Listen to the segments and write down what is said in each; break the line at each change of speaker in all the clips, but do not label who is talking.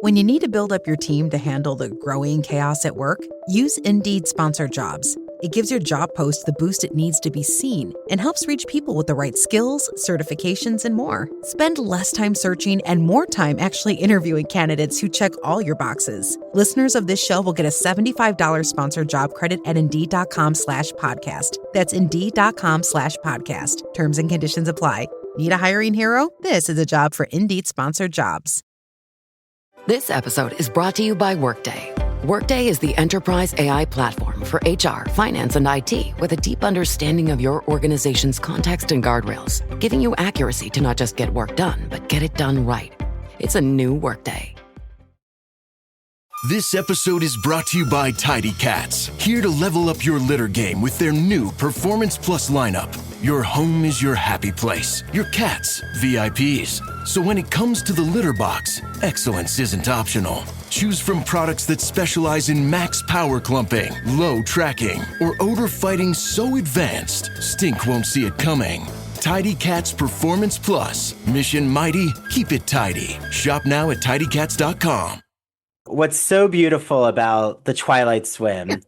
When you need to build up your team to handle the growing chaos at work, use Indeed Sponsored Jobs. It gives your job post the boost it needs to be seen and helps reach people with the right skills, certifications, and more. Spend less time searching and more time actually interviewing candidates who check all your boxes. Listeners of this show will get a $75 sponsored job credit at Indeed.com/podcast. That's Indeed.com/podcast. Terms and conditions apply. Need a hiring hero? This is a job for Indeed Sponsored Jobs.
This episode is brought to you by Workday. Workday is the enterprise AI platform for HR, finance, and IT with a deep understanding of your organization's context and guardrails, giving you accuracy to not just get work done, but get it done right. It's a new Workday.
This episode is brought to you by Tidy Cats, here to level up your litter game with their new Performance Plus lineup. Your home is your happy place, your cats, VIPs. So when it comes to the litter box, excellence isn't optional. Choose from products that specialize in max power clumping, low tracking, or odor fighting so advanced, stink won't see it coming. Tidy Cats Performance Plus. Mission mighty, keep it tidy. Shop now at tidycats.com.
What's so beautiful about the Twilight Swim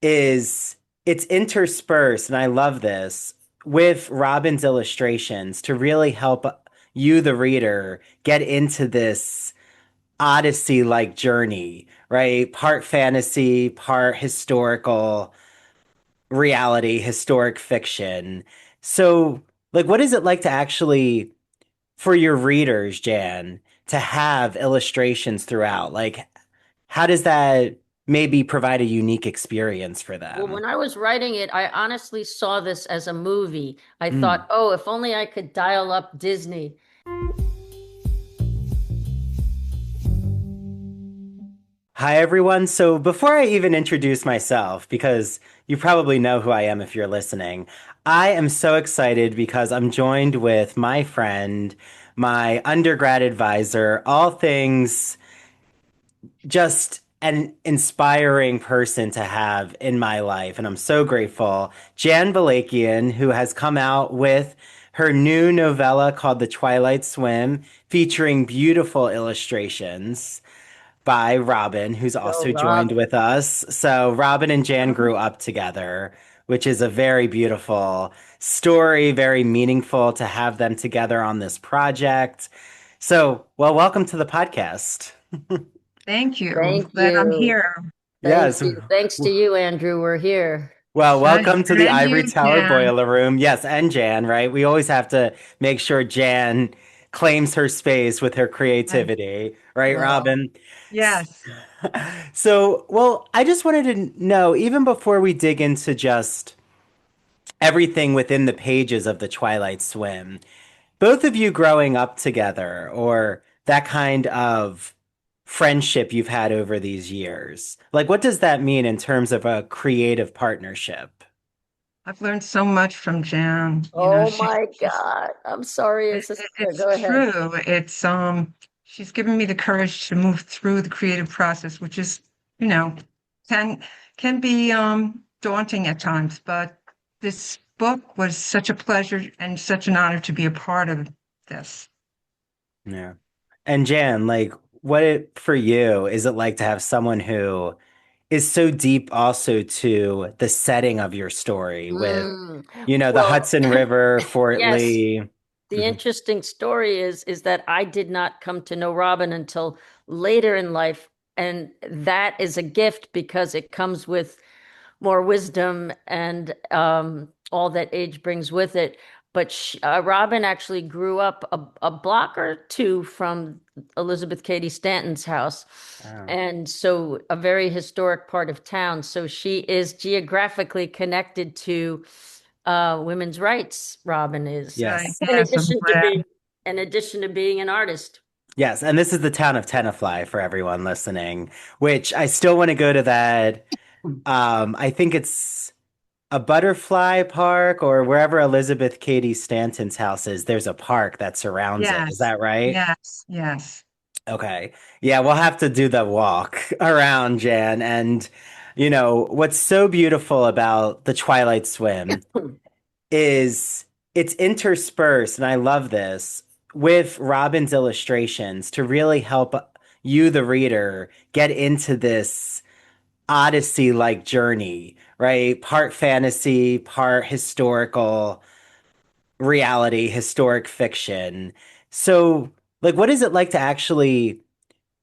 is it's interspersed, and I love this, with Robin's illustrations to really help you, the reader, get into this Odyssey-like journey, right? Part fantasy, part historical reality, historic fiction. So, like, what is it like to actually, for your readers, Jan, to have illustrations throughout? Like, how does that maybe provide a unique experience for them?
Well, when I was writing it, I honestly saw this as a movie. I thought, oh, if only I could dial up Disney.
Hi, everyone. So before I even introduce myself, because you probably know who I am if you're listening, I am so excited because I'm joined with my friend, my undergrad advisor, all things just an inspiring person to have in my life. And I'm so grateful. Jan Balakian, who has come out with her new novella called The Twilight Swim, featuring beautiful illustrations by Robin, who's also joined with us. So Robin and Jan grew up together, which is a very beautiful story, very meaningful to have them together on this project. So, well, welcome to the podcast.
Thank you.
Thank
Glad
you.
I'm here.
Yes.
Thanks to you, Andrew. We're here.
Well, welcome to the
And
Ivory
you,
Tower
Jan.
Boiler Room. Yes, and Jan, right? We always have to make sure Jan claims her space with her creativity, right,
Well,
Robin?
Yes.
So, well, I just wanted to know, even before we dig into just everything within the pages of the Twilight Swim, both of you growing up together or that kind of friendship you've had over these years, like what does that mean in terms of a creative partnership?
I've learned so much from Jan.
My God. I'm sorry. It's go ahead.
True. It's she's given me the courage to move through the creative process, which is, can be daunting at times, but this book was such a pleasure and such an honor to be a part of this.
Yeah. And Jan, like for you is it like to have someone who is so deep also to the setting of your story with, the Hudson River, Fort
Yes.
Lee.
The interesting story is that I did not come to know Robin until later in life. And that is a gift because it comes with more wisdom and all that age brings with it. But Robin actually grew up a block or two from Elizabeth Cady Stanton's house.
Oh.
And so a very historic part of town. So she is geographically connected to women's rights. Robin is.
Yes.
In addition to being an artist.
Yes. And this is the town of Tenafly for everyone listening, which I still want to go to that. I think it's a butterfly park or wherever Elizabeth Cady Stanton's house is, there's a park that surrounds it. Is that right?
Yes.
Okay. Yeah, we'll have to do the walk around, Jan. And, what's so beautiful about the Twilight Swim is it's interspersed, and I love this, with Robin's illustrations to really help you, the reader, get into this Odyssey-like journey, right? Part fantasy, part historical reality, historic fiction. So, like, what is it like to actually,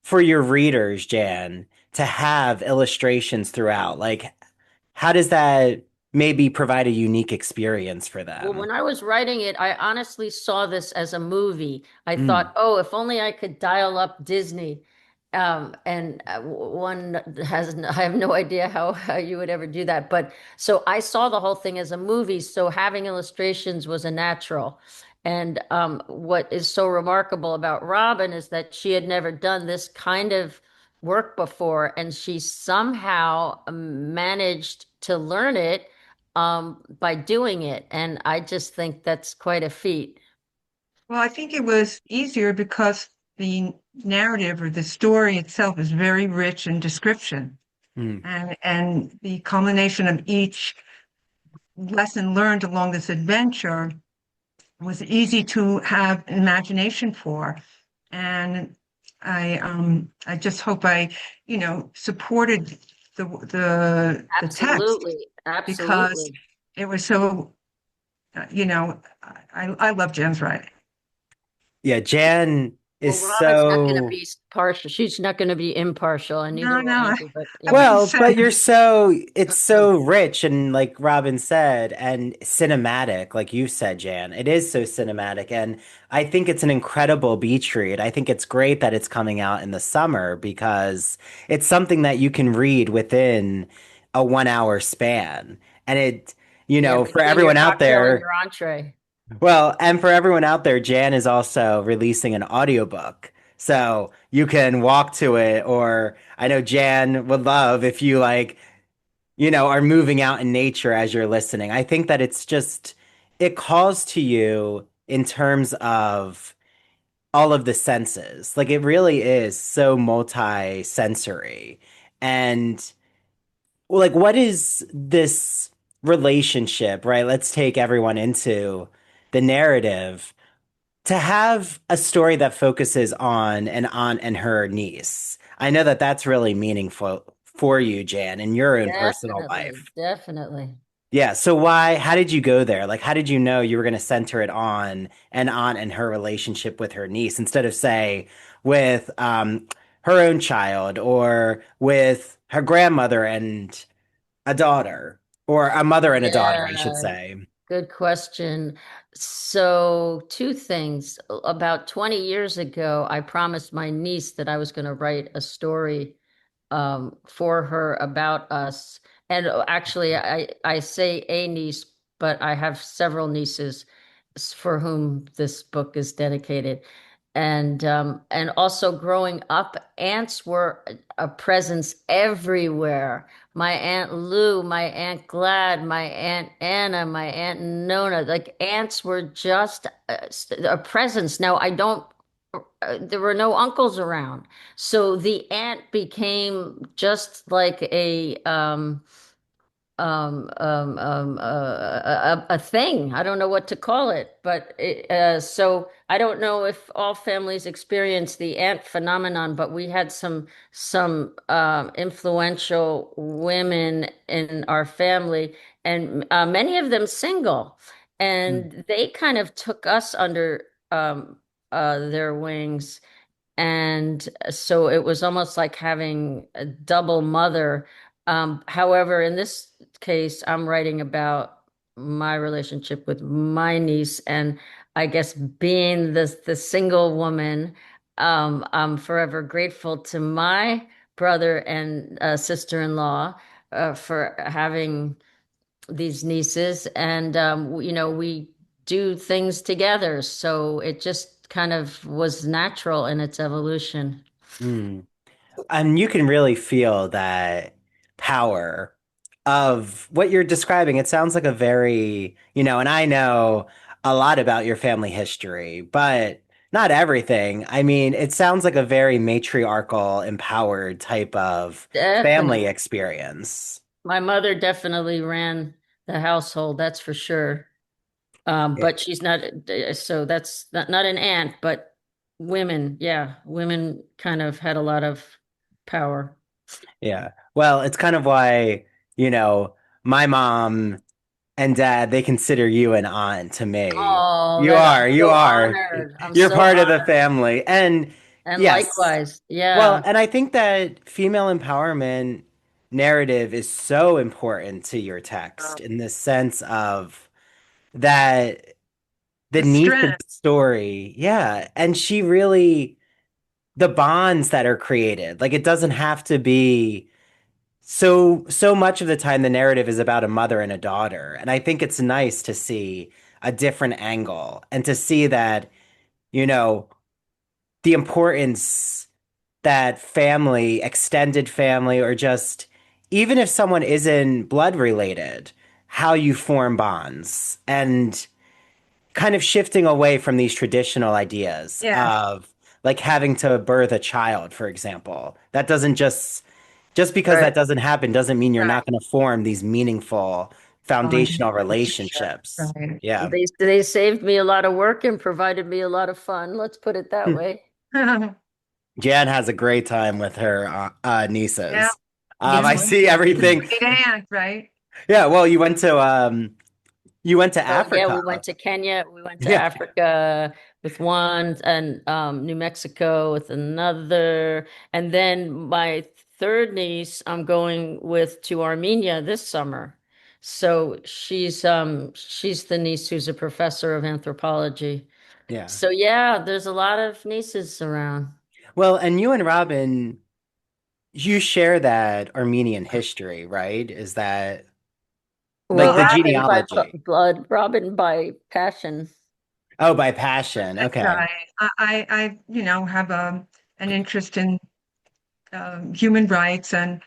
for your readers, Jan, to have illustrations throughout? Like, how does that maybe provide a unique experience for
Well,
them?
when I was writing it, I honestly saw this as a movie. I
Mm,
thought, oh, if only I could dial up Disney. And one has, I have no idea how you would ever do that. But so I saw the whole thing as a movie. So having illustrations was a natural. And what is so remarkable about Robin is that she had never done this kind of work before, and she somehow managed to learn it by doing it. And I just think that's quite a feat.
Well, I think it was easier because the narrative or the story itself is very rich in description.
mm,
And the culmination of each lesson learned along this adventure was easy to have imagination for. And I just hope supported the text
Absolutely.
because
Absolutely.
it was so I love Jen's writing.
yeah, Jan
Well,
is
Robin's not going to
so
be partial. She's not going to be impartial, and neither
No,
will
no,
Andy. But
I
yeah.
wouldn't
well,
say
but it's so rich and like Robin said, and cinematic, like you said, Jan. It is so cinematic, and I think it's an incredible beach read. I think it's great that it's coming out in the summer because it's something that you can read within a 1 hour span. And
Yeah,
for
between your
everyone out
cocktail and
there,
your entree.
well, and for everyone out there, Jan is also releasing an audiobook. So you can walk to it, or I know Jan would love if you are moving out in nature as you're listening. I think that it calls to you in terms of all of the senses. Like it really is so multi-sensory. And like, what is this relationship, right? Let's take everyone into the narrative to have a story that focuses on an aunt and her niece. I know that that's really meaningful for you, Jan, in your own personal
Definitely.
life.
Definitely.
Yeah, so how did you go there? Like, how did you know you were going to center it on an aunt and her relationship with her niece instead of, say, with her own child or with her grandmother and a daughter, or a mother and a daughter, I should
Yeah.
say?
Good question. So, two things. About 20 years ago, I promised my niece that I was going to write a story for her about us. And actually, I say a niece, but I have several nieces for whom this book is dedicated. And also growing up, ants were a presence everywhere. My Aunt Lou, my Aunt Glad, my Aunt Anna, my Aunt Nona, like ants were just a presence. Now, I don't, there were no uncles around. So the ant became just like a thing. I don't know what to call it, but so I don't know if all families experience the ant phenomenon, but we had some influential women in our family, and many of them single,
Mm,
and they kind of took us under their wings. And so it was almost like having a double mother. However, in this case, I'm writing about my relationship with my niece, and I guess being the single woman, I'm forever grateful to my brother and sister-in-law for having these nieces, and we do things together, so it just kind of was natural in its evolution.
mm. And you can really feel that power of what you're describing. It sounds like a very, and I know a lot about your family history, but not everything. I mean, it sounds like a very matriarchal, empowered type of family
Definitely.
experience.
My mother definitely ran the household, that's for sure.
Yeah.
But she's not, so that's not an aunt, but women, yeah, women kind of had a lot of power.
Yeah. Well, it's kind of why, you know, my mom and dad, they consider you an aunt to me.
Oh,
You
that I'm
are, you
so
are.
honored. I'm
You're
so
part of the
honored.
family. And
And
yes.
likewise,
Well,
yeah.
and I think that female empowerment narrative is so important to your text in the sense of that the
The
niece in
strength.
the story, yeah, and she really the bonds that are created, like it doesn't have to be so much of the time the narrative is about a mother and a daughter, and I think it's nice to see a different angle and to see that, you know, the importance that family, extended family, or just even if someone isn't blood related, how you form bonds and kind of shifting away from these traditional ideas
Yes.
of like having to birth a child, for example. That doesn't just because
Right.
that doesn't happen doesn't mean you're
Right.
not going to form these meaningful
Bonding
foundational
relationship.
relationships.
Right.
Yeah.
They saved me a lot of work and provided me a lot of fun. Let's put it that
Hmm.
way.
Jan has a great time with her
Yeah.
nieces.
Yeah.
I see everything.
Great aunt, right?
Yeah, well, you went to
So yeah,
Africa.
we went to Kenya, we went to
Yeah.
Africa with one, and New Mexico with another, and then my third niece I'm going with to Armenia this summer. So she's the niece who's a professor of anthropology.
Yeah.
So yeah, there's a lot of nieces around.
Well, and you and Robin, you share that Armenian history, right? Is that like
Well,
the
Robin by
genealogy?
blood, Robin by passion.
Oh, by passion.
That's
Okay.
right. Have an interest in human rights and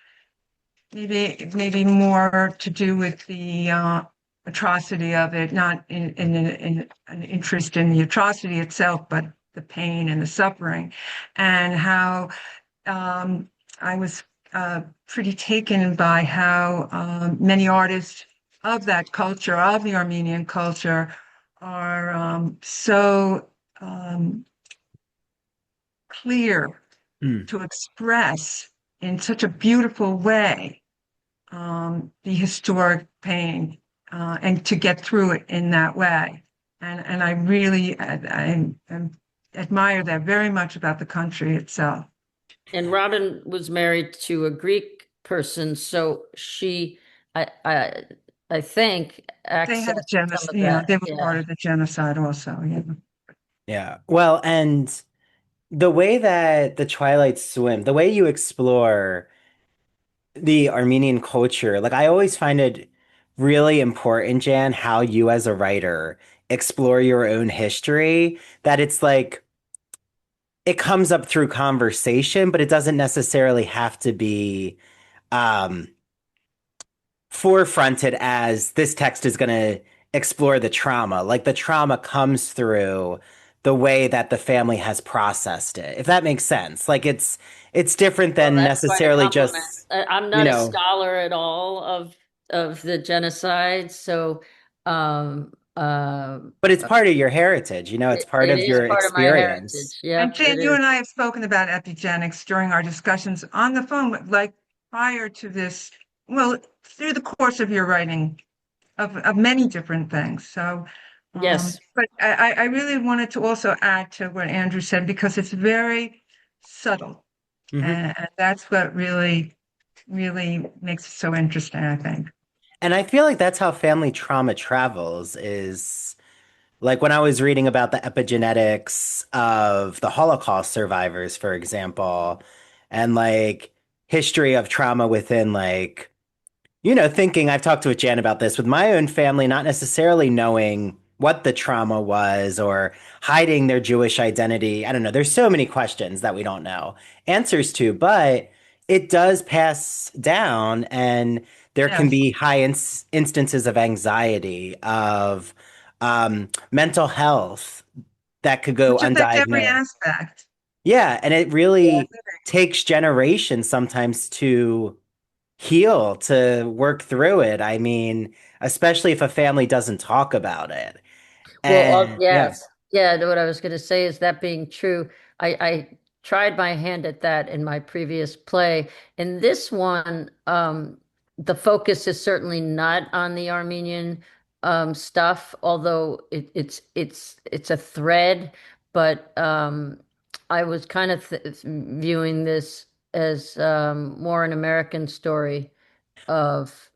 maybe more to do with the atrocity of it, not in an interest in the atrocity itself, but the pain and the suffering, and how I was pretty taken by how many artists of that culture, of the Armenian culture, are so clear
Hmm.
to express in such a beautiful way the historic pain and to get through it in that way. And I really I admire that very much about the country itself.
And Robin was married to a Greek person, so I think
They had a
accessed some
genocide,
of that.
they were part
Yeah.
of the genocide also. Yeah.
Yeah. Well, and the way that the Twilight Swim, the way you explore the Armenian culture, like I always find it really important, Jan, how you as a writer explore your own history, that it's like it comes up through conversation, but it doesn't necessarily have to be um forefronted as this text is going to explore the trauma. Like the trauma comes through the way that the family has processed it. If that makes sense. Like it's different
Well,
than
that's quite a
necessarily
compliment.
just,
I'm
you
not a
know,
scholar at all of the genocide, so um uh
but it's part of your heritage, you know, it's part
it
of
is
your
part of my
experience.
heritage.
And
Yep, it
Jane, you
is.
and I have spoken about epigenetics during our discussions on the phone, like prior to this, well, through the course of your writing of many different things. So,
Yes.
but I really wanted to also add to what Andrew said because it's very subtle.
Hmm.
And that's what really makes it so interesting, I think.
And I feel like that's how family trauma travels is like when I was reading about the epigenetics of the Holocaust survivors, for example, and like history of trauma within like, you know, thinking I've talked with Jan about this with my own family, not necessarily knowing what the trauma was or hiding their Jewish identity. I don't know. There's so many questions that we don't know answers to, but it does pass down and there can
Yes,
be high instances of anxiety, of mental health that could go
which affect every
undiagnosed.
aspect.
Yeah, and it
Yeah.
really takes generations sometimes to heal, to work through it. I mean, especially if a family doesn't talk about it.
Well,
And yeah.
yes. Yeah, what I was going to say is that being true, I tried my hand at that in my previous play. In this one, the focus is certainly not on the Armenian stuff, although it's a thread, but I was kind of th viewing this as more an American story of,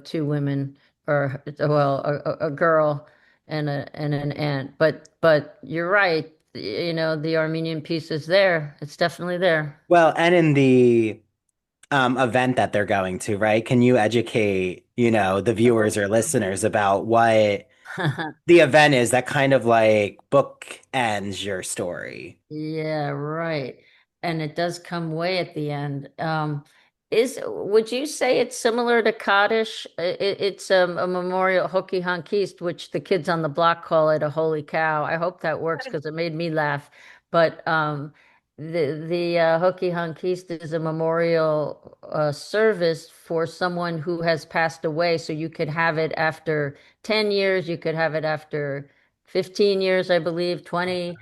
two women or well, a girl and an aunt. But you're right, the Armenian piece is there. It's definitely there.
Well, and in the event that they're going to, right? Can you educate, the viewers or listeners about what the event is that kind of like book ends your story?
Yeah, right. And it does come way at the end. Would you say it's similar to Kaddish? It's a memorial Hoki Hankist, which the kids on the block call it a holy cow. I hope that works because it made me laugh. But the Hoki Hankist is a memorial service for someone who has passed away. So you could have it after 10 years, you could have it after 15 years, I believe, 20.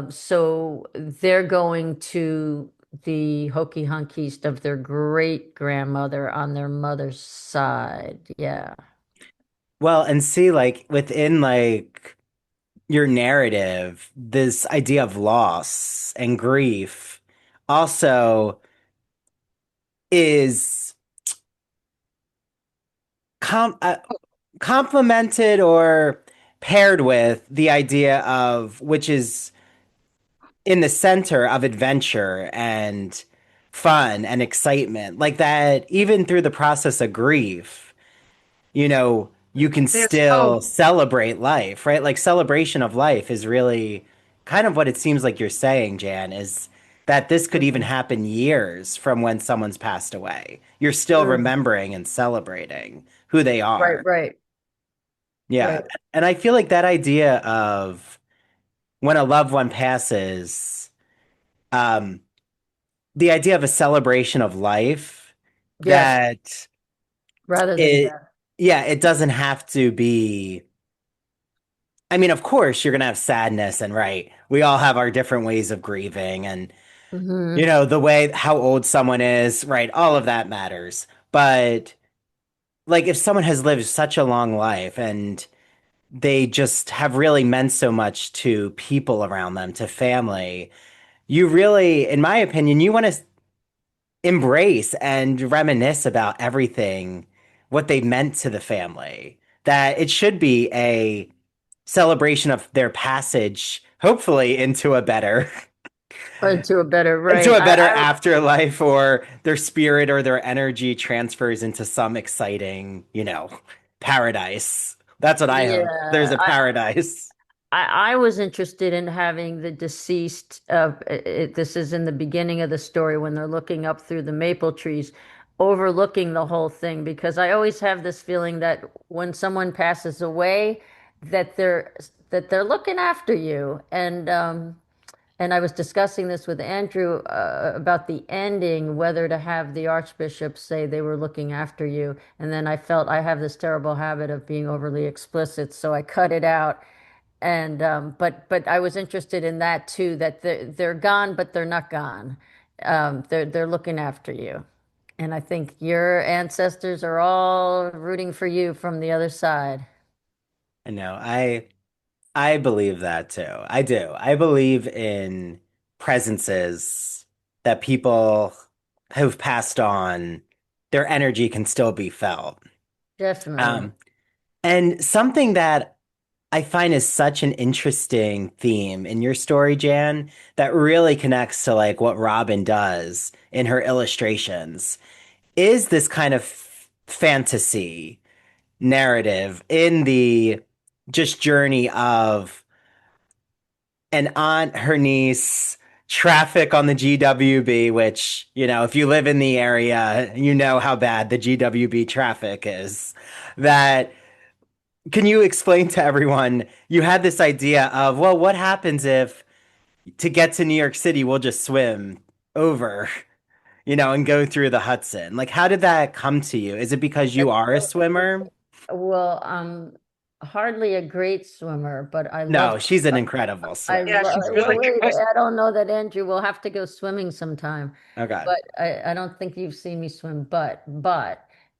So they're going to the Hoki Hunkist of their great grandmother on their mother's side. Yeah.
Well, and see, like within like your narrative, this idea of loss and grief also is com complemented or paired with the idea of which is in the center of adventure and fun and excitement. Like that, even through the process of grief, you can
There's hope.
still celebrate life, right? Like celebration of life is really kind of what it seems like you're saying, Jan, is that this could even
Mhm.
happen years from when someone's passed away. You're still
True.
remembering and celebrating who they
Right,
are.
right,
Yeah.
right.
And I feel like that idea of when a loved one passes, um, the idea of a celebration of life
Yes,
that
rather than
it,
death.
yeah, it doesn't have to be. I mean, of course, you're gonna have sadness, and right, we all have our different ways of grieving, and
Hmm.
the way how old someone is, right, all of that matters. But like, if someone has lived such a long life and they just have really meant so much to people around them, to family, you really, in my opinion, you want to embrace and reminisce about everything, what they meant to the family. That it should be a celebration of their passage, hopefully
Or to a better,
into
right.
a better afterlife, or their spirit or their energy transfers into some exciting, paradise. That's what I hope. There's
Yeah,
a paradise.
I was interested in having the deceased. This is in the beginning of the story when they're looking up through the maple trees, overlooking the whole thing, because I always have this feeling that when someone passes away, that they're looking after you. And I was discussing this with Andrew about the ending, whether to have the archbishop say they were looking after you. And then I felt I have this terrible habit of being overly explicit, so I cut it out. And but I was interested in that too, that they're gone, but they're not gone. They're looking after you. And I think your ancestors are all rooting for you from the other side.
I know. I believe that too. I do. I believe in presences that people who've passed on, their energy can still be felt.
Definitely.
Um, and something that I find is such an interesting theme in your story, Jan, that really connects to like what Robin does in her illustrations is this kind of fantasy narrative in the just journey of an aunt, her niece, traffic on the GWB, which, if you live in the area, you know how bad the GWB traffic is. That can you explain to everyone? You had this idea of, well, what happens if to get to New York City, we'll just swim over, and go through the Hudson? Like, how did that come to you? Is it because you are a swimmer?
Well, hardly a great swimmer, but I love
No, she's an incredible
I
swimmer.
Yeah,
love,
she's really
wait,
good.
I don't know that, Andrew. We'll have to go swimming sometime.
Okay.
But I don't think you've seen me swim. But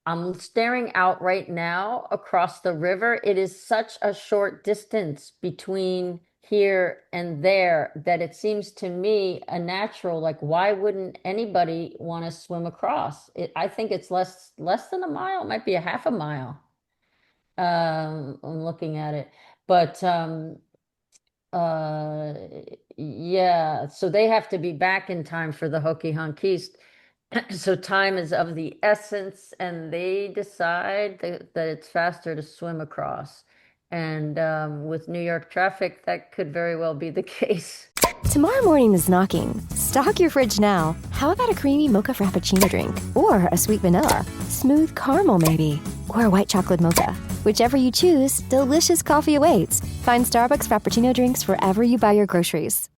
I'm staring out right now across the river. It is such a short distance between here and there that it seems to me a natural, like why wouldn't anybody want to swim across? I think it's less than a mile. It might be a half a mile. I'm looking at it. But uh, yeah, so they have to be back in time for the Hokie East. So time is of the essence, and they decide that it's faster to swim across. And with New York traffic, that could very well be the case.
Tomorrow morning is knocking. Stock your fridge now. How about a creamy mocha frappuccino drink? Or a sweet vanilla? Smooth caramel, maybe? Or a white chocolate mocha? Whichever you choose, delicious coffee awaits. Find Starbucks Frappuccino drinks wherever you buy your groceries.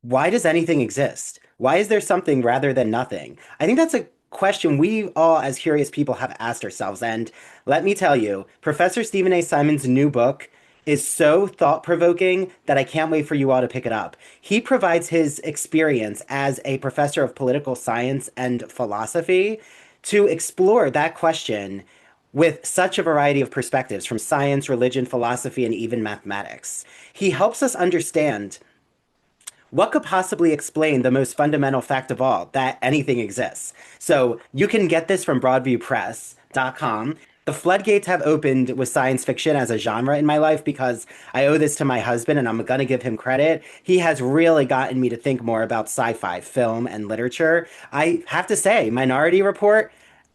Why does anything exist? Why is there something rather than nothing? I think that's a question we all, as curious people, have asked ourselves. And let me tell you, Professor Stephen A. Simon's new book is so thought-provoking that I can't wait for you all to pick it up. He provides his experience as a professor of political science and philosophy to explore that question with such a variety of perspectives from science, religion, philosophy, and even mathematics. He helps us understand what could possibly explain the most fundamental fact of all, that anything exists. So you can get this from broadviewpress.com. The floodgates have opened with science fiction as a genre in my life because I owe this to my husband and I'm going to give him credit. He has really gotten me to think more about sci-fi, film, and literature. I have to say, Minority Report,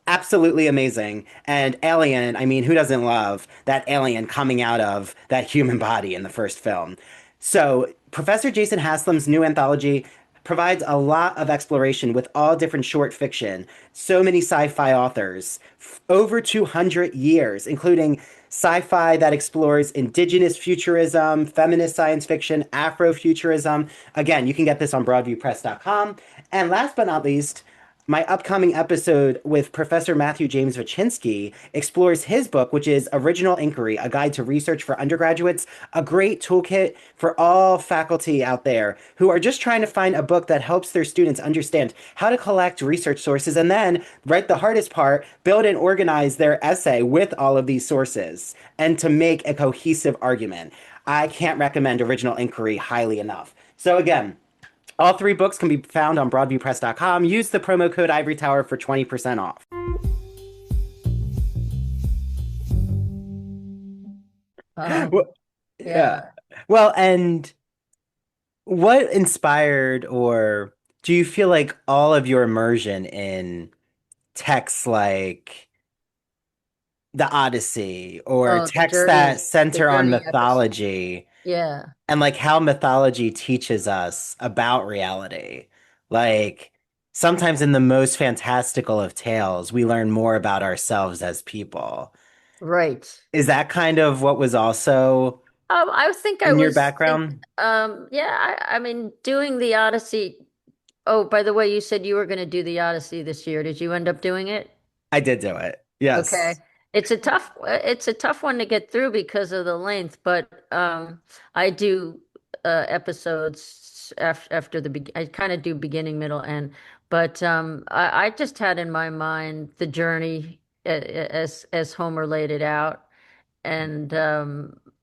absolutely amazing. And Alien, I mean, who doesn't love that alien coming out of that human body in the first film? So, Professor Jason Haslam's new anthology provides a lot of exploration with all different short fiction, so many sci-fi authors, over 200 years, including sci-fi that explores indigenous futurism, feminist science fiction, Afrofuturism. Again, you can get this on broadviewpress.com. And last but not least, my upcoming episode with Professor Matthew James Vachinsky explores his book, which is Original Inquiry, A Guide to Research for Undergraduates, a great toolkit for all faculty out there who are just trying to find a book that helps their students understand how to collect research sources and then, right, the hardest part, build and organize their essay with all of these sources and to make a cohesive argument. I can't recommend Original Inquiry highly enough. So again, all three books can be found on broadviewpress.com. Use the promo code Ivory Tower for 20% off. Well, yeah. Well, and what inspired or do you feel like all of your immersion in texts like the Odyssey or
Oh,
texts that
the
center on
journey episode.
mythology
Yeah.
and like how mythology teaches us about reality? Like sometimes in the most fantastical of tales, we learn more about ourselves as people.
Right.
Is that kind of what was also
I think I
in your
was think
background?
yeah, I mean doing the Odyssey. Oh, by the way, you said you were going to do the Odyssey this year. Did you end up doing it?
I did do it.
Okay.
Yes.
It's a tough one to get through because of the length, but I do episodes after I kind of do beginning, middle, end. But I just had in my mind the journey as Homer laid it out. And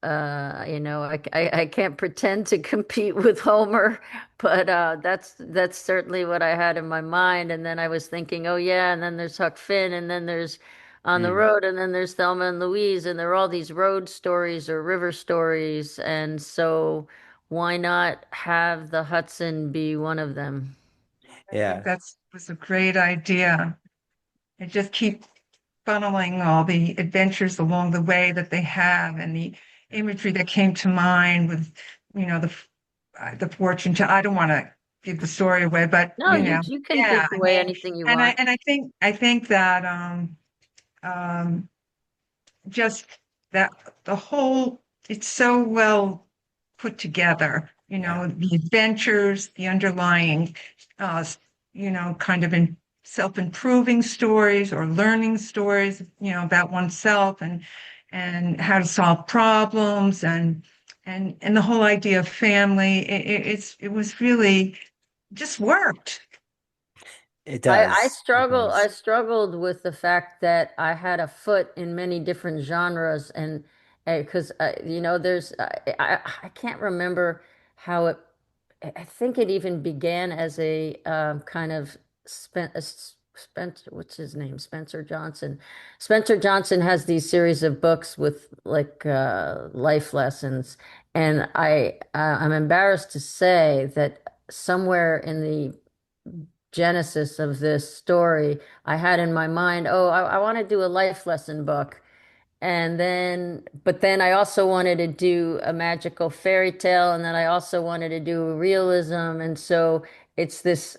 I can't pretend to compete with Homer, but that's certainly what I had in my mind. And then I was thinking, oh yeah, and then there's Huck Finn, and then there's On the
Mm.
Road, and then there's Thelma and Louise, and there are all these road stories or river stories, and so why not have the Hudson be one of them?
I think
Yeah.
that was a great idea. And just keep funneling all the adventures along the way that they have and the imagery that came to mind with, the fortune to, I don't want to give the story away, but
No, you can
yeah,
give
I
away
mean,
anything you
and
want.
I think that um just that the whole, it's so well put together,
Yeah.
the adventures, the underlying kind of in self-improving stories or learning stories, about oneself and how to solve problems and the whole idea of family. It was really just worked.
It
I
does. It
I
does.
struggled with the fact that I had a foot in many different genres, and because there's I can't remember how it. I think it even began as a kind of Spencer, what's his name? Spencer Johnson. Spencer Johnson has these series of books with like life lessons, and I'm embarrassed to say that somewhere in the genesis of this story, I had in my mind, oh, I want to do a life lesson book. But then I also wanted to do a magical fairy tale, and then I also wanted to do realism. And so it's this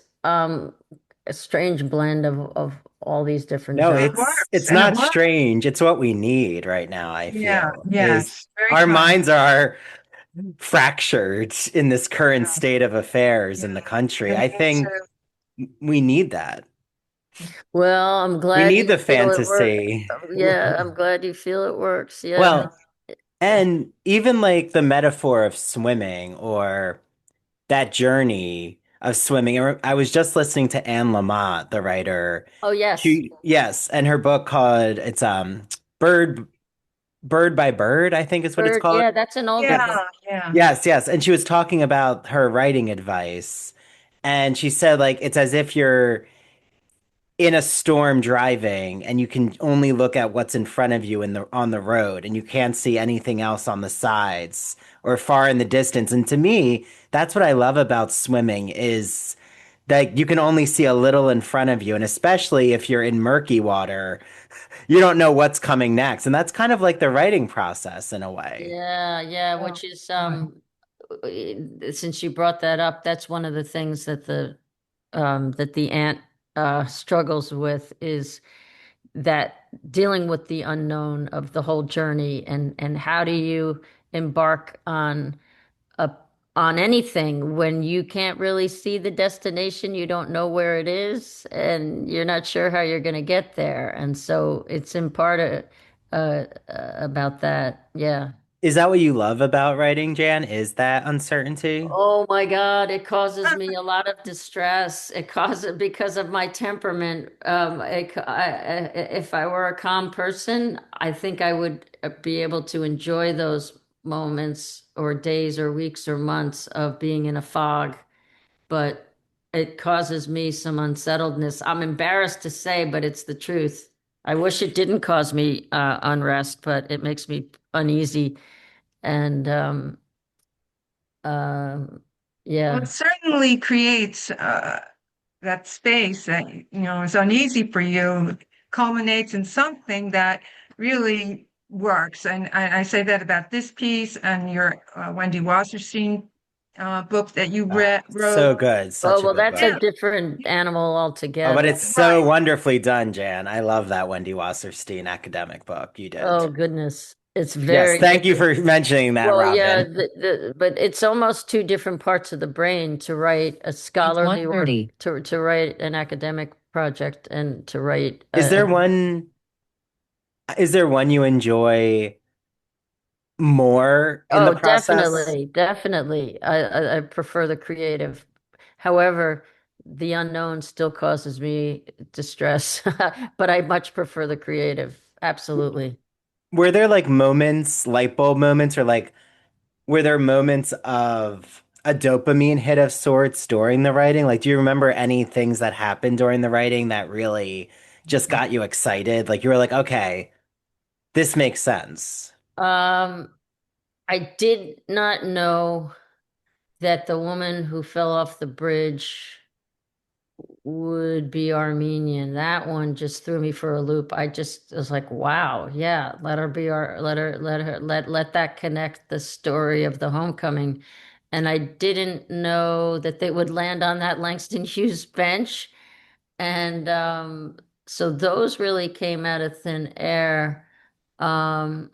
a strange blend of all these different
No,
And it
genres.
works,
it's
and it
not
works.
strange. It's what we need right now, I
Yeah,
feel, is
yes, very
our
kind.
minds are fractured in this current
Yeah,
state of affairs
yeah.
in the country.
And
I
me
think
too.
we need that.
Well, I'm
We
glad
need
you
the
feel it works.
fantasy.
Yeah, I'm glad you feel it works. Yeah.
Well, and even like the metaphor of swimming or that journey of swimming. I was just listening to Anne Lamott, the writer.
Oh, yes.
Yes, and her book called Bird Bird by Bird, I think is what it's
Bird,
called.
yeah, that's an older
Yeah,
book.
yeah.
Yes, yes. And she was talking about her writing advice. And she said, like, it's as if you're in a storm driving and you can only look at what's in front of you in the on the road and you can't see anything else on the sides or far in the distance. And to me, that's what I love about swimming is that you can only see a little in front of you. And especially if you're in murky water, you don't know what's coming next. And that's kind of like the writing process in a way.
Yeah, yeah,
Oh,
which is
God.
since you brought that up, that's one of the things that the ant struggles with is that dealing with the unknown of the whole journey and how do you embark a on anything when you can't really see the destination, you don't know where it is, and you're not sure how you're going to get there. And so it's in part about that. Yeah.
Is that what you love about writing, Jan? Is that uncertainty?
Oh my God, it causes me a lot of distress. It causes because of my temperament. If I were a calm person, I think I would be able to enjoy those moments or days or weeks or months of being in a fog. But it causes me some unsettledness. I'm embarrassed to say, but it's the truth. I wish it didn't cause me unrest, but it makes me uneasy. And um,
Well, it
yeah.
certainly creates that space that is uneasy for you, culminates in something that really works. And I say that about this piece and your Wendy Wasserstein book that you
So
wrote.
good.
Oh,
Such a
well,
good
that's a
Yeah,
book.
different animal
Oh, but
altogether.
it's so
right.
wonderfully done, Jan. I love that Wendy Wasserstein academic book you did.
Oh, goodness. It's
Yes,
very,
thank you for mentioning that,
well, yeah,
Robin.
but it's almost two different parts of the brain to write a scholarly work, to write an academic project and to write
Is there one you enjoy more in the
oh,
process?
definitely, definitely. I prefer the creative. However, the unknown still causes me distress, but I much prefer the creative. Absolutely.
Were there like moments, light bulb moments, or like were there moments of a dopamine hit of sorts during the writing? Like, do you remember any things that happened during the writing that really just got you excited? Like, you were like, okay, this makes sense.
Um, I did not know that the woman who fell off the bridge would be Armenian. That one just threw me for a loop. I just was like, wow, yeah, let her be our let that connect the story of the homecoming. And I didn't know that they would land on that Langston Hughes bench. And so those really came out of thin air. Um,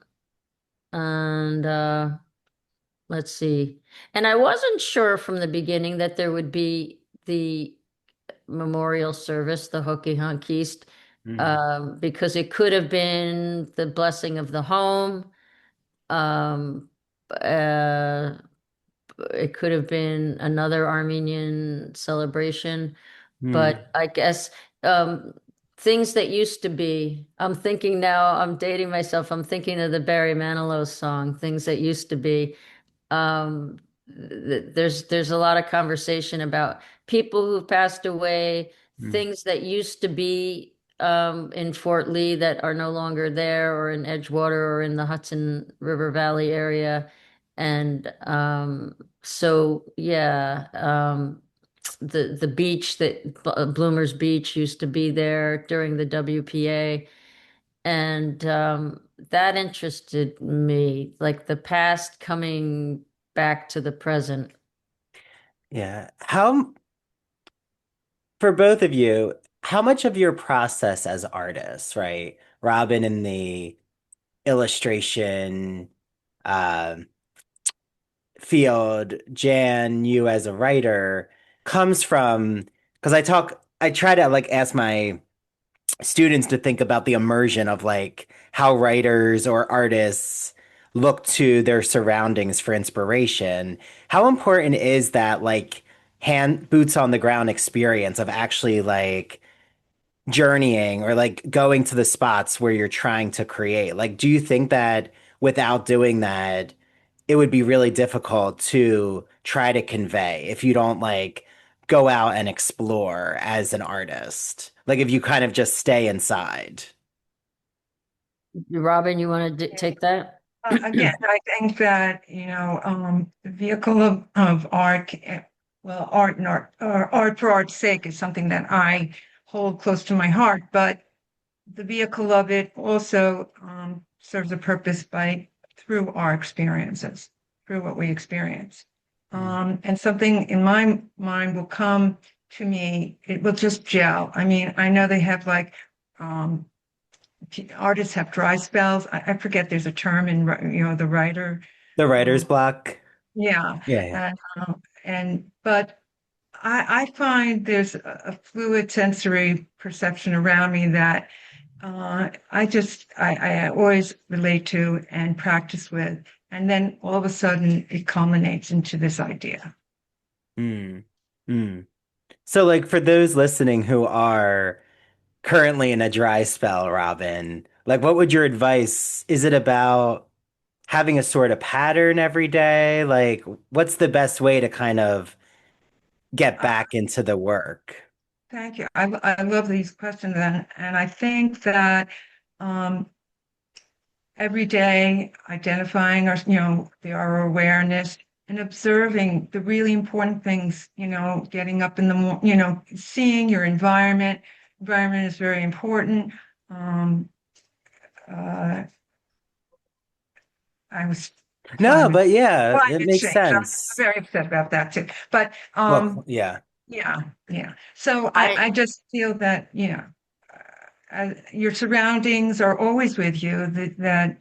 and let's see. And I wasn't sure from the beginning that there would be the memorial service, the Hokie Hunk East,
Mm,
because it could have been the blessing of the home. Um, uh, it could have been another Armenian celebration,
mm,
but I guess um, things that used to be. I'm thinking now. I'm dating myself. I'm thinking of the Barry Manilow song, "Things That Used to Be." There's a lot of conversation about people who passed away,
mm,
things that used to be in Fort Lee that are no longer there, or in Edgewater, or in the Hudson River Valley area. And so yeah, the beach that Bloomer's Beach used to be there during the WPA, and that interested me, like the past coming back to the present.
yeah. How, for both of you, how much of your process as artists, right? Robin in the illustration uh, field, Jan, you as a writer, comes from, because I try to like ask my students to think about the immersion of like how writers or artists look to their surroundings for inspiration. How important is that like hand boots on the ground experience of actually like journeying or like going to the spots where you're trying to create? Like, do you think that without doing that, it would be really difficult to try to convey if you don't like go out and explore as an artist? Like, if you kind of just stay inside.
Robin, you want to take that?
Again, I think that, the vehicle of art, well, art and art, or art for art's sake is something that I hold close to my heart, but the vehicle of it also serves a purpose through our experiences, through what we experience.
Mm.
And something in my mind will come to me, it will just gel. I mean, I know they have like um, artists have dry spells. I forget there's a term in, the writer.
The writer's
Um,
block.
yeah.
Yeah, yeah.
But I find there's a fluid sensory perception around me that I always relate to and practice with. And then all of a sudden it culminates into this idea.
Mm. Mm. So, like, for those listening who are currently in a dry spell, Robin, like, what would your advice? Is it about having a sort of pattern every day? Like, what's the best way to kind of get
Uh,
back into the work?
Thank you. I love these questions, and I think that um, every day identifying our awareness and observing the really important things, getting up in the morning, seeing your environment. Environment is very important. Um, uh, I was
No,
climate
but yeah, it
climate
makes
change. I'm
sense.
very upset about that too. But
Well, yeah.
yeah, yeah. So
I
I just feel that, your surroundings are always with you, that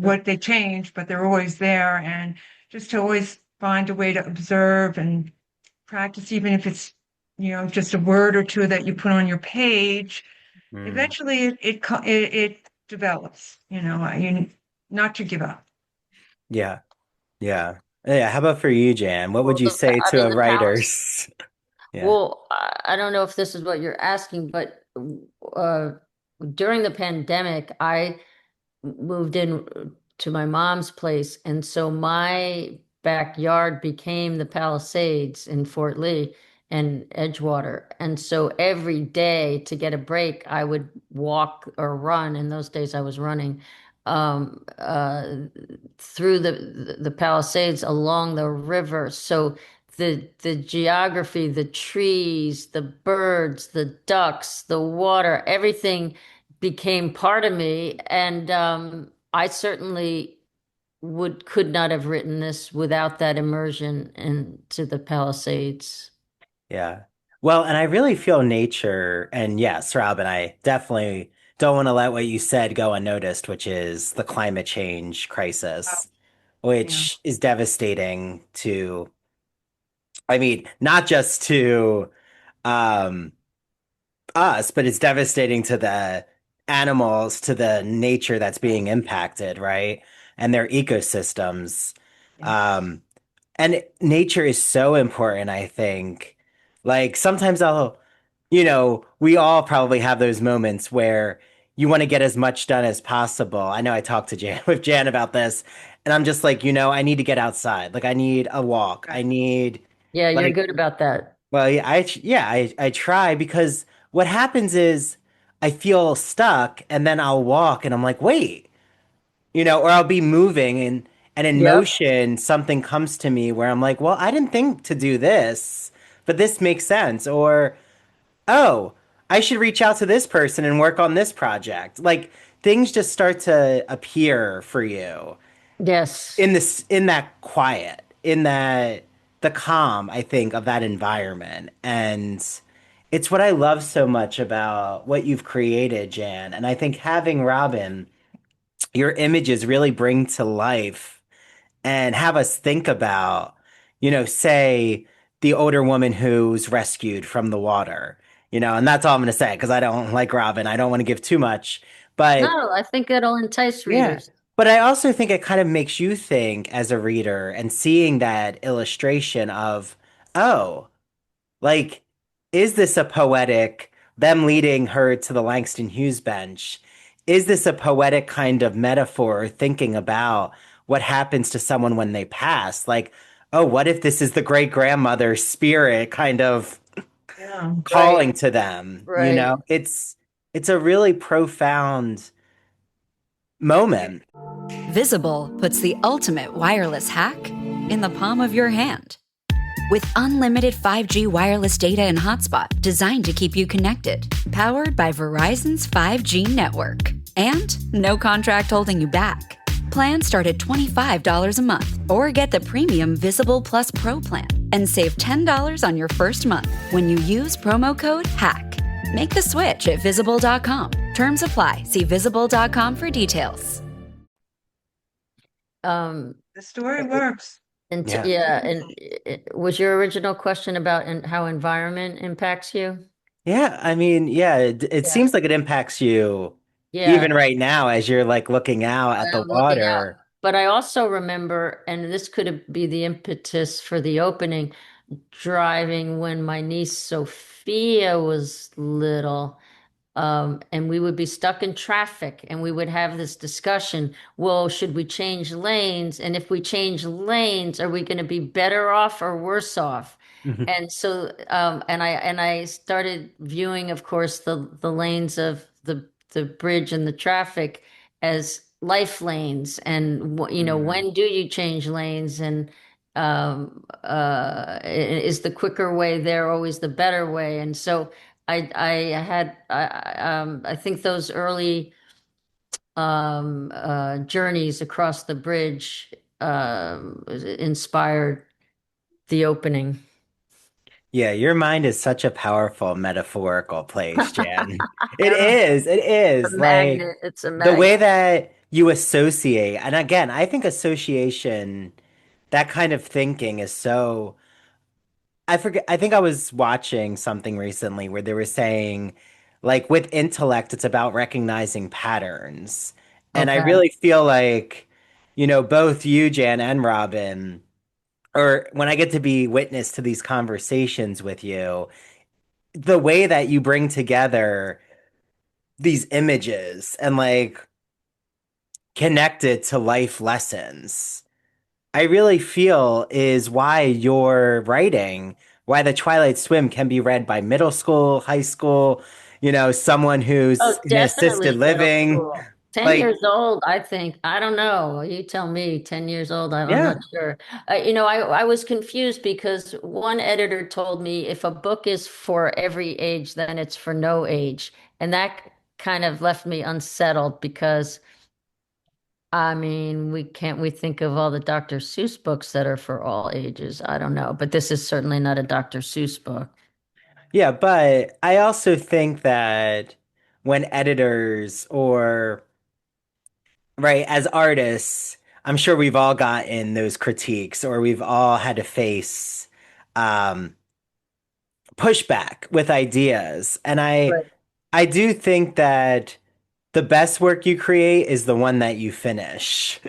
what they change, but they're always there. And just to always find a way to observe and practice, even if it's, just a word or two that you put on your page,
Mm.
eventually it develops, not to give up.
Yeah. Yeah. Yeah. How about for you, Jan? What would
well,
you say
I
to
mean
a
the palace.
writer's? Yeah.
Well, I don't know if this is what you're asking, but uh, during the pandemic, I moved in to my mom's place, and so my backyard became the Palisades in Fort Lee and Edgewater. And so every day to get a break, I would walk or run. In those days, I was running um, uh, through the Palisades along the river. So the geography, the trees, the birds, the ducks, the water, everything became part of me. And I certainly would could not have written this without that immersion into the Palisades.
Yeah. Well, and I really feel nature, and yes, Robin, I definitely don't want to let what you said go unnoticed, which is the climate change
Oh,
crisis,
yeah.
which is devastating to, I mean, not just to us, but it's devastating to the animals, to the nature that's being impacted, right? And their ecosystems.
Yes.
Um, and nature is so important, I think. Like sometimes we all probably have those moments where you want to get as much done as possible. I know I talked to Jan with Jan about this, and I'm just like, I need to get outside. Like I need a walk. I
Right.
need
Yeah, you're
like
good about that.
well, I try because what happens is I feel stuck and then I'll walk and I'm like, wait, or I'll be moving and in
Yep.
motion something comes to me where I'm like, well, I didn't think to do this, but this makes sense. Or, oh, I should reach out to this person and work on this project. Like things just start to appear for you
Yes.
in that quiet, in that the calm, I think, of that environment. And it's what I love so much about what you've created, Jan. And I think having Robin, your images really bring to life and have us think about, say the older woman who's rescued from the water, and that's all I'm going to say because I don't like Robin. I don't want to give too much, but
No, I think it'll entice
yeah.
readers.
But I also think it kind of makes you think as a reader and seeing that illustration of, oh, like, is this a poetic, them leading her to the Langston Hughes bench? Is this a poetic kind of metaphor or thinking about what happens to someone when they pass? Like, oh, what if this is the great grandmother's spirit kind of
Yeah.
Right,
calling to them?
right.
It's a really profound
Yeah.
moment.
Visible puts the ultimate wireless hack in the palm of your hand. With unlimited 5G wireless data and hotspot designed to keep you connected, powered by Verizon's 5G network. And no contract holding you back. Plans start at $25 a month, or get the premium Visible Plus Pro plan and save $10 on your first month when you use promo code HACK. Make the switch at visible.com. Terms apply. See visible.com for details.
Um,
The story works.
and
Yeah.
yeah, and was your original question about how environment impacts you?
Yeah, I mean, yeah, it
Yeah.
seems like it impacts you
Yeah,
even right now as you're like looking out at the
I'm looking out.
water.
But I also remember, and this could be the impetus for the opening, driving when my niece Sophia was little. And we would be stuck in traffic and we would have this discussion. Well, should we change lanes? And if we change lanes, are we going to be better off or worse off?
Mhm.
And so, and I started viewing, of course, the lanes of the bridge and the traffic as life lanes. And
Mm.
when do you change lanes? And is the quicker way there always the better way? And so I had I think those early journeys across the bridge inspired the opening.
Yeah, your mind is such a powerful metaphorical place, Jan. It
Yeah.
is. It
A
is. Like
magnet. It's a
the way
magnet.
that you associate, and again, I think association, that kind of thinking is so I forget. I think I was watching something recently where they were saying, like, with intellect, it's about recognizing patterns. And I
Okay.
really feel like, both you, Jan, and Robin, or when I get to be witness to these conversations with you, the way that you bring together these images and like connect it to life lessons I really feel is why your writing, why the Twilight Swim can be read by middle school, high school, someone who's
Oh,
in assisted
definitely middle
living.
school. 10
Like,
years old, I think. I don't know. You tell me, 10 years old, I'm
yeah.
not sure. I was confused because one editor told me if a book is for every age, then it's for no age. And that kind of left me unsettled because, I mean, we think of all the Dr. Seuss books that are for all ages. I don't know, but this is certainly not a Dr. Seuss book.
Yeah, but I also think that when editors or, right, as artists, I'm sure we've all gotten those critiques or we've all had to face um pushback with ideas. And I
Right.
I do think that the best work you create is the one that you finish.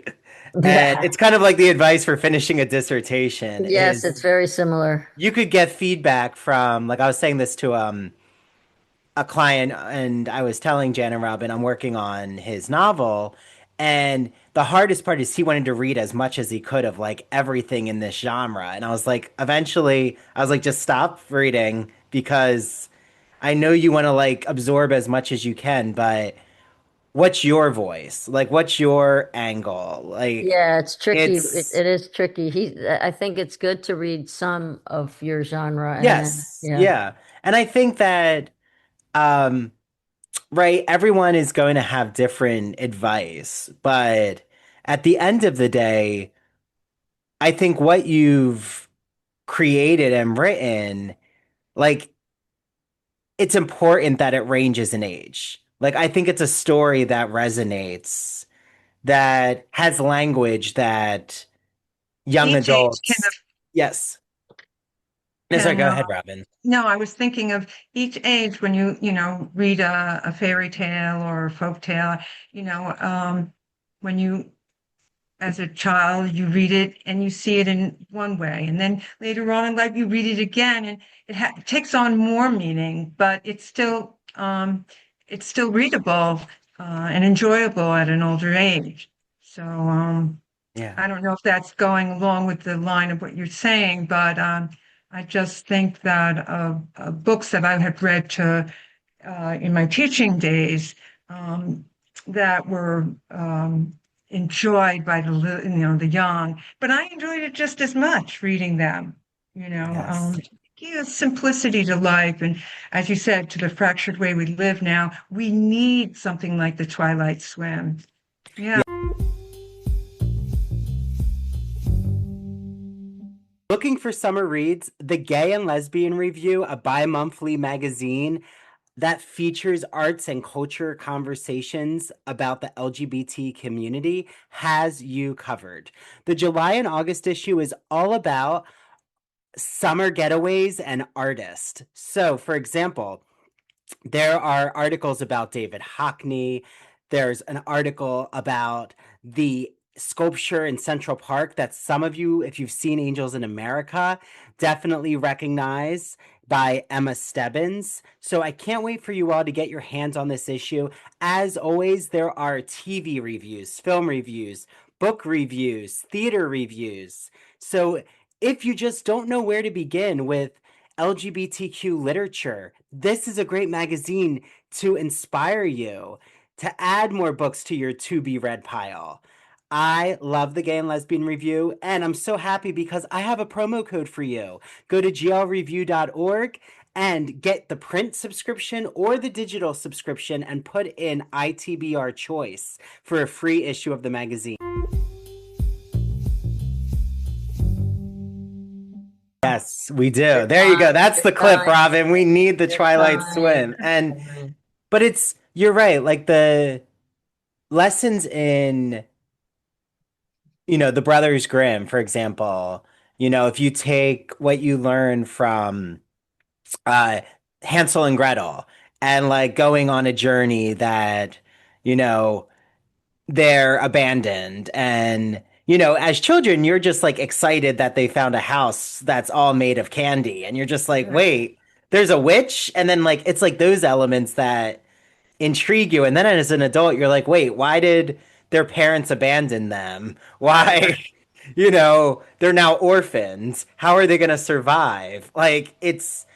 And
Yeah.
it's kind of like the advice for finishing a dissertation
Yes,
is
it's very similar.
you could get feedback from, like I was saying this to a client, and I was telling Jan and Robin I'm working on his novel, and the hardest part is he wanted to read as much as he could of like everything in this genre. And I was like, eventually, I was like, just stop reading because I know you want to like absorb as much as you can, but what's your voice? Like, what's your angle? Like,
Yeah, it's tricky. It,
it's
it is tricky. I think it's good to read some of your genre and then,
yes,
yeah.
yeah. And I think that um right, everyone is going to have different advice, but at the end of the day, I think what you've created and written, like, it's important that it ranges in age. Like, I think it's a story that resonates, that has language that young
Each age
adults, yes. No, sorry,
can
go ahead, Robin.
no, I was thinking of each age when read a fairy tale or a folk tale, when you, as a child, you read it and you see it in one way. And then later on in life, you read it again and it takes on more meaning, but it's still readable, and enjoyable at an older age. So,
Yeah.
I don't know if that's going along with the line of what you're saying, but I just think that books that I had read in my teaching days, um, that were enjoyed by the young, but I enjoyed it just as much reading them. You know,
Yes.
give simplicity to life, and as you said, to the fractured way we live now, we need something like the Twilight Swim. Yeah.
Looking for summer reads, the Gay and Lesbian Review, a bi-monthly magazine that features arts and culture conversations about the LGBT community, has you covered. The July and August issue is all about summer getaways and artists. So, for example, there are articles about David Hockney. There's an article about the sculpture in Central Park that some of you, if you've seen Angels in America, definitely recognize, by Emma Stebbins. So I can't wait for you all to get your hands on this issue. As always, there are TV reviews, film reviews, book reviews, theater reviews. So if you just don't know where to begin with LGBTQ literature, this is a great magazine to inspire you to add more books to your to be read pile. I love the Gay and Lesbian Review, and I'm so happy because I have a promo code for you. Go to glreview.org and get the print subscription or the digital subscription and put in ITBR choice for a free issue of the magazine. Yes, we do.
Your
There you go.
time,
That's
your
the clip,
time,
Robin. We need the
your
Twilight
time.
Swim. But you're right. Like the lessons in, the Brothers Grimm, for example, if you take what you learn from uh, Hansel and Gretel and like going on a journey that, you know, they're abandoned. And, as children, you're just like excited that they found a house that's all made of candy. And you're just like,
Right.
wait, there's a witch? And then, like, it's like those elements that intrigue you. And then as an adult, you're like, wait, why did their parents abandon them? Why, they're now orphans. How are they going to survive? Like, it's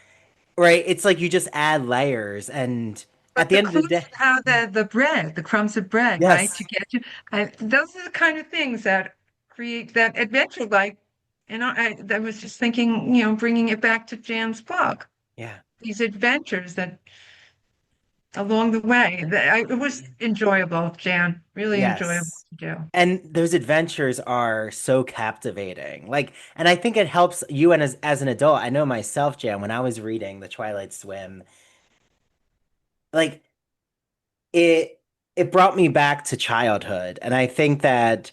right. It's like you just add layers. And at
But
the
the
end of the
clues
day,
of how the bread, the crumbs of bread, right, to
yes.
get you, those are the kind of things that create that adventure. Like, and I was just thinking, bringing it back to Jan's book,
Yeah.
these adventures that along the way, it was enjoyable, Jan, really enjoyable
Yes.
to do.
And those adventures are so captivating. Like, and I think it helps you, and as an adult, I know myself, Jan, when I was reading The Twilight Swim, like it it brought me back to childhood. And I think that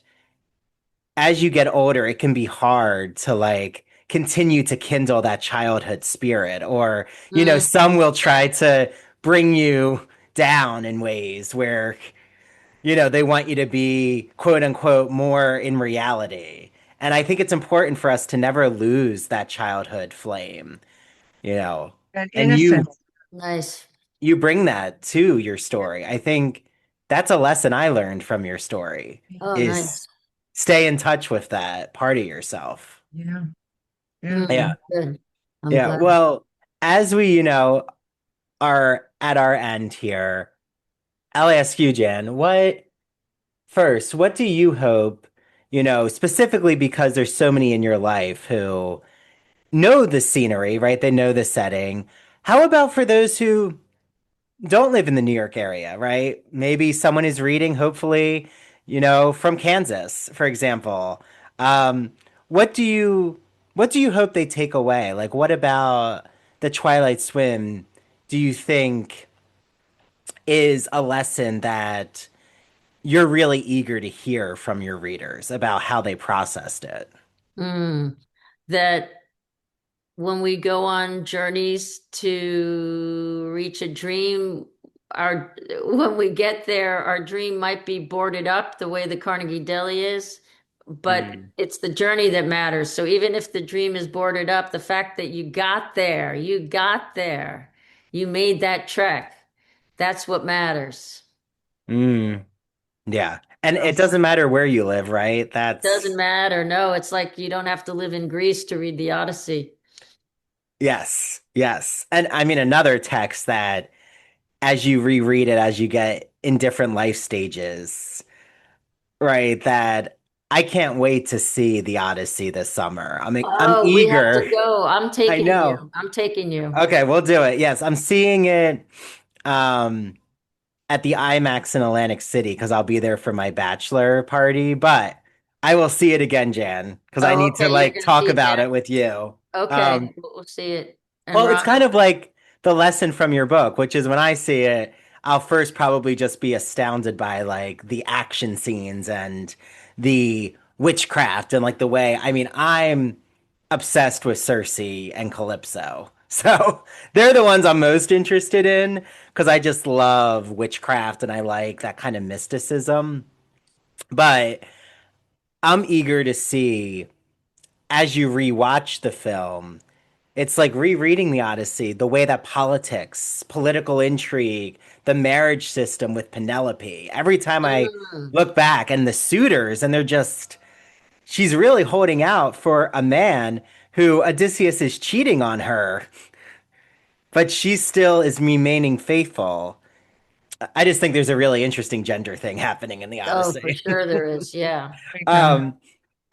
as you get older, it can be hard to like continue to kindle that childhood spirit, or
Mm,
some will try to bring you down in ways where they want you to be quote unquote more in reality. And I think it's important for us to never lose that childhood flame, you know.
And
And you
innocence.
nice.
you bring that to your story. I think that's a lesson I learned from your story
Oh,
is
nice.
stay in touch with that part of yourself.
Yeah. Yeah.
Yeah.
Good. I'm
Yeah.
glad.
Well, as we, are at our end here, I'll ask you, Jan, what do you hope, specifically because there's so many in your life who know the scenery, right? They know the setting. How about for those who don't live in the New York area, right? Maybe someone is reading, hopefully, from Kansas, for example. Um, what do you hope they take away? Like, what about the Twilight Swim do you think is a lesson that you're really eager to hear from your readers about how they processed it?
Mm. That when we go on journeys to reach a dream, our when we get there, our dream might be boarded up the way the Carnegie Deli is, but
Mm.
it's the journey that matters. So even if the dream is boarded up, the fact that you got there, you made that trek, that's what matters.
Mm. Yeah. And
So
it doesn't matter where you live, right?
doesn't matter. No, it's like you don't have to live in Greece to read the Odyssey.
Yes. Yes. And I mean, another text that as you reread it, as you get in different life stages, right? That I can't wait to see the Odyssey this summer. I'm
Oh, we have to
eager.
go. I'm
I
taking
know.
you. I'm taking you.
Okay, we'll do it. Yes, I'm seeing it um at the IMAX in Atlantic City because I'll be there for my bachelor party, but I will see it again, Jan, because I
Oh,
need to
okay. You're
like
gonna
talk
see it
about
again.
it with you.
Okay,
Um,
we'll see it. And
well, it's
Robin.
kind of like the lesson from your book, which is when I see it, I'll first probably just be astounded by like the action scenes and the witchcraft and like the way, I mean, I'm obsessed with Cersei and Calypso. So they're the ones I'm most interested in because I just love witchcraft and I like that kind of mysticism. But I'm eager to see as you rewatch the film, it's like rereading the Odyssey, the way that politics, political intrigue, the marriage system with Penelope. Every time I
Mm.
look back and the suitors, and she's really holding out for a man who Odysseus is cheating on her, but she still is remaining faithful. I just think there's a really interesting gender thing happening in the
Oh, for
Odyssey.
sure there is. Yeah.
um,
Um,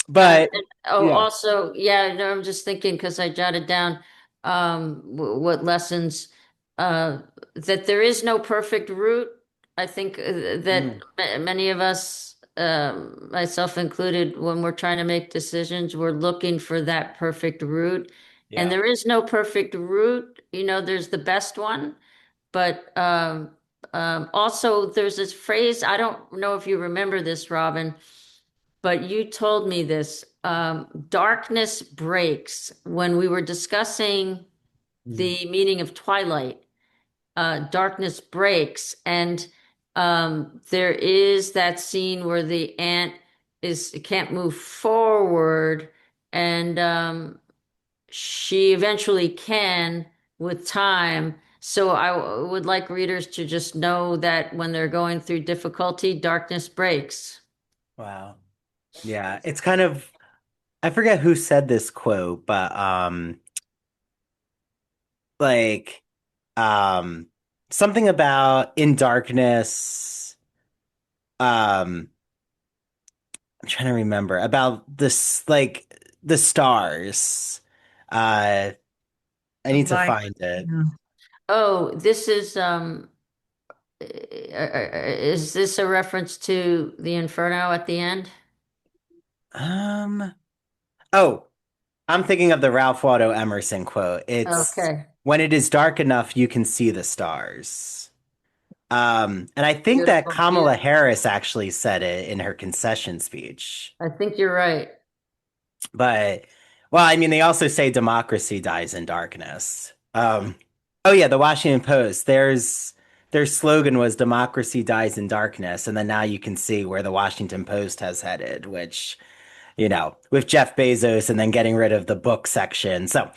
but
and- oh,
yeah.
also, yeah, no, I'm just thinking because I jotted down what lessons that there is no perfect route. I think that
Mm,
many of us, myself included, when we're trying to make decisions, we're looking for that perfect route. And
yeah.
there is no perfect route. There's the best one, but also there's this phrase, I don't know if you remember this, Robin, but you told me this. Darkness breaks when we were discussing
Mm.
the meaning of twilight. Darkness breaks, and there is that scene where the ant is can't move forward, and she eventually can with time. So I would like readers to just know that when they're going through difficulty, darkness breaks.
Wow. Yeah. It's kind of, I forget who said this quote, but like um something about in darkness. I'm trying to remember about this like the stars. Uh I
The
need to
light.
find it.
Yeah.
Oh, this is this a reference to the Inferno at the end?
Um oh, I'm thinking of the Ralph Waldo Emerson quote. It's
Okay,
when it is dark enough you can see the stars. And I think that
beautiful,
Kamala
beautiful.
Harris actually said it in her concession speech.
I think you're right.
But Well, I mean, they also say democracy dies in darkness. Oh yeah, the Washington Post. Their slogan was "Democracy dies in darkness," and then now you can see where the Washington Post has headed, which with Jeff Bezos and then getting rid of the book section. So,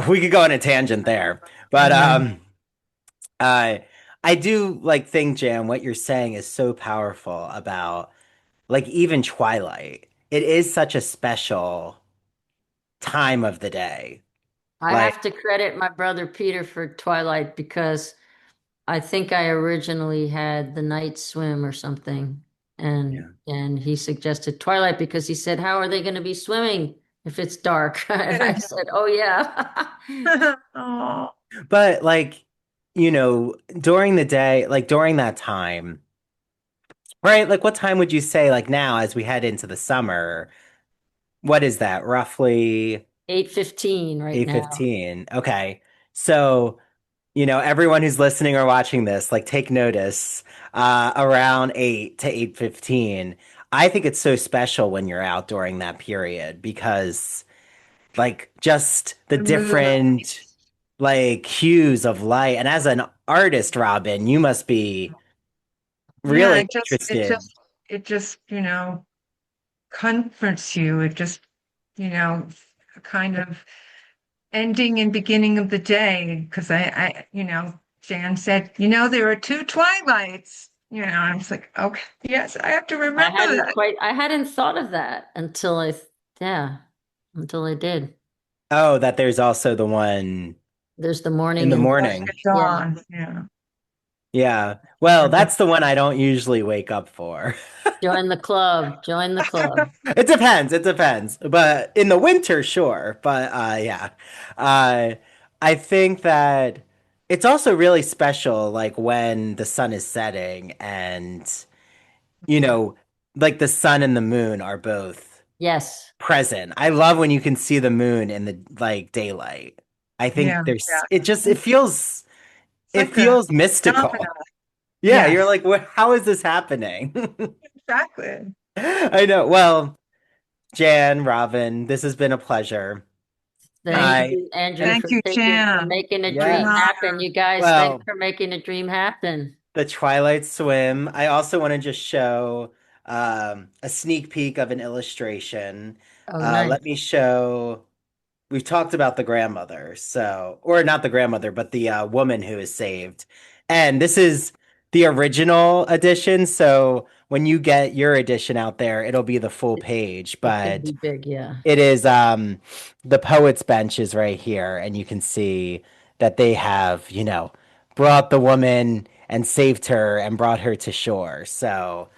we could go on a tangent there. But
Yeah.
uh, I do like think, Jan, what you're saying is so powerful about like even Twilight. It is such a special time of the day.
I
Like,
have to credit my brother Peter for Twilight because I think I originally had the night swim or something. And
yeah.
and he suggested Twilight because he said, "How are they going to be swimming if it's dark?" And I said, "Oh yeah."
Oh,
But like, during the day, like during that time, right? Like what time would you say like now as we head into the summer? What is that? Roughly
8:15 right now.
8:15. Okay. So, everyone who's listening or watching this, like take notice, around 8 to 8:15. I think it's so special when you're out during that period because like just the
the mood.
different like hues of light. And as an artist, Robin, you must be
Yeah,
really
it
interested.
just, comforts you. It just, you know, kind of ending and beginning of the day. Because Jan said, there are two twilights. I was like, okay, yes, I have to remember that.
I hadn't thought of that yeah, until I did.
Oh, that there's also the one
There's the
in
morning
the
and
morning.
At
yeah.
dawn. Yeah.
Yeah. Well, that's the one I don't usually wake up for.
Join the club. Join the club.
It depends. It depends. But in the winter, sure. But yeah. Uh I think that it's also really special like when the sun is setting and you know, like the sun and the moon are both
Yes.
present. I love when you can see the moon in the like daylight. I think
Yeah.
there's
Yeah. It's
it
like a
feels mystical.
phenomenon.
Yeah, you're
Yes,
like, what, how is this happening?
exactly.
I know. Well, Jan, Robin, this has been a pleasure.
Thank
I
you, Andrew,
Thank
for
you,
taking for
Jan.
making a
What an
dream
yes.
happen.
honor.
You guys, thanks
Well,
for making a dream happen.
the Twilight Swim. I also want to just show a sneak peek of an illustration.
Oh, nice.
Let me show. We've talked about the grandmother, so, or not the grandmother, but the woman who is saved. And this is the original edition. So when you get your edition out there, it'll be the full page.
It's gonna be
But
big, yeah.
it is the poet's bench is right here, and you can see that they have, brought the woman and saved her and brought her to shore. So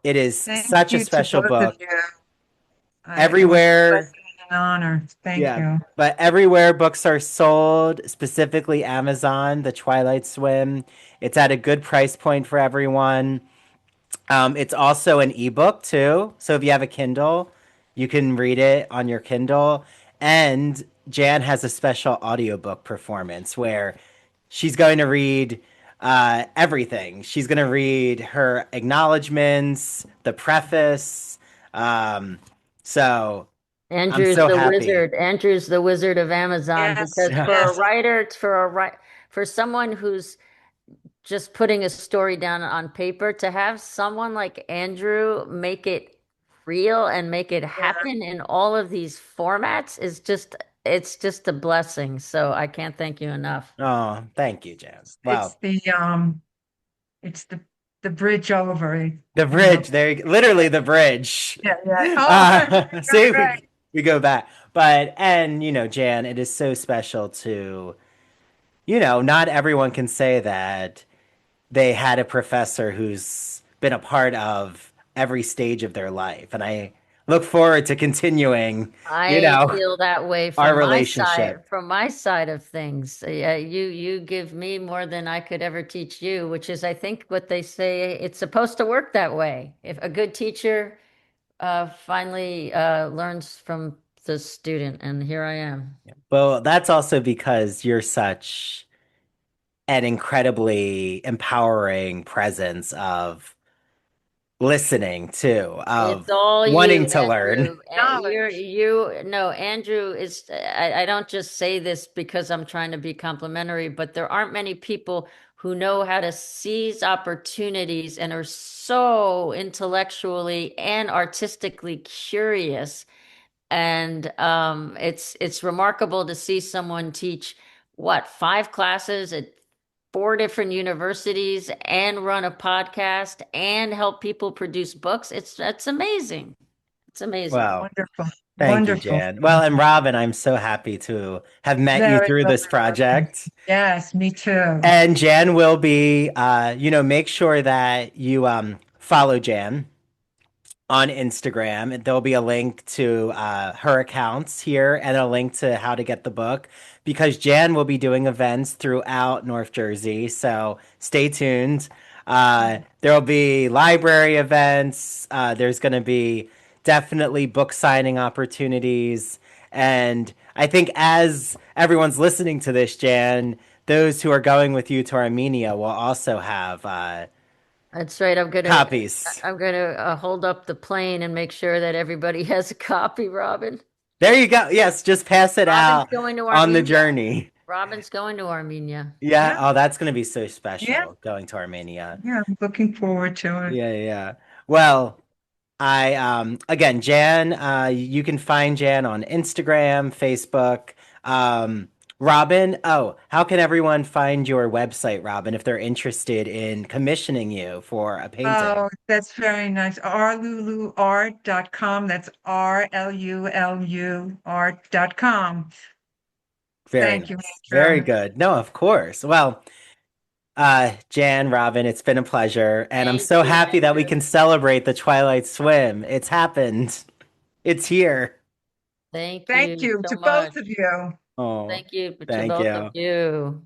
it is
Thank
such a
you to
special
both of
book.
you. It was a
Everywhere,
blessing and an honor. Thank
yeah,
you.
but everywhere books are sold, specifically Amazon, The Twilight Swim, it's at a good price point for everyone. It's also an ebook too. So if you have a Kindle, you can read it on your Kindle. And Jan has a special audiobook performance where she's going to read everything. She's going to read her acknowledgments, the preface. Um, so I'm
Andrew's
so
the
happy.
wizard. Andrew's the wizard of Amazon
Yes,
because for a
yes,
writer, for someone who's just putting a story down on paper, to have someone like Andrew make it real and make it
yeah.
happen in all of these formats is just it's just a blessing. So I can't thank you enough.
Oh, thank you, Jan.
It's
Wow.
it's the bridge over,
The
you know.
bridge, literally the bridge.
Yeah, yeah. Oh, right,
See,
right.
we go back. But, and, Jan, it is so special to, not everyone can say that they had a professor who's been a part of every stage of their life. And I look forward to continuing,
I feel that way
our relationship.
from my side of things. Yeah, you give me more than I could ever teach you, which is I think what they say it's supposed to work that way. If a good teacher finally learns from the student, and here I am.
Well, that's also because you're such an incredibly empowering presence of listening too, of
It's all
wanting
you,
to learn.
Andrew.
Knowledge.
No, Andrew is, I don't just say this because I'm trying to be complimentary, but there aren't many people who know how to seize opportunities and are so intellectually and artistically curious. And it's remarkable to see someone teach what, 5 classes at 4 different universities and run a podcast and help people produce books. It's amazing. It's amazing.
Well,
Wonderful.
thank you,
Wonderful.
Jan. Well, and Robin, I'm so happy to have met you
Very
through
well.
this project.
Yes, me too.
And Jan will be, make sure that you follow Jan on Instagram. And there'll be a link to her accounts here and a link to how to get the book because Jan will be doing events throughout North Jersey. So stay tuned. There'll be library events. There's going to be definitely book signing opportunities. And I think as everyone's listening to this, Jan, those who are going with you to Armenia will also have
That's right.
copies.
I'm gonna hold up the plane and make sure that everybody has a copy, Robin.
There you go. Yes, just pass it
Robin's
out
going to
on the
Armenia.
journey.
Robin's going to Armenia.
Yeah.
Yeah.
Oh, that's going to be so special
Yeah.
going to Armenia.
Yeah, I'm looking forward to it.
Yeah. Well, I again, Jan, you can find Jan on Instagram, Facebook. Robin, how can everyone find your website, Robin, if they're interested in commissioning you for a painting?
Oh, that's very nice. rluluart.com. That's RLULU art.com.
Very
Thank you,
nice. Very
Andrew.
good. No, of course. Well, Jan, Robin, it's been a pleasure, and I'm
Thank
so
you,
happy that we
Andrew.
can celebrate the Twilight Swim. It's happened. It's here.
Thank
Thank
you
you
so
to
much.
both of you.
Oh,
Thank you to
thank
both of
you.
you.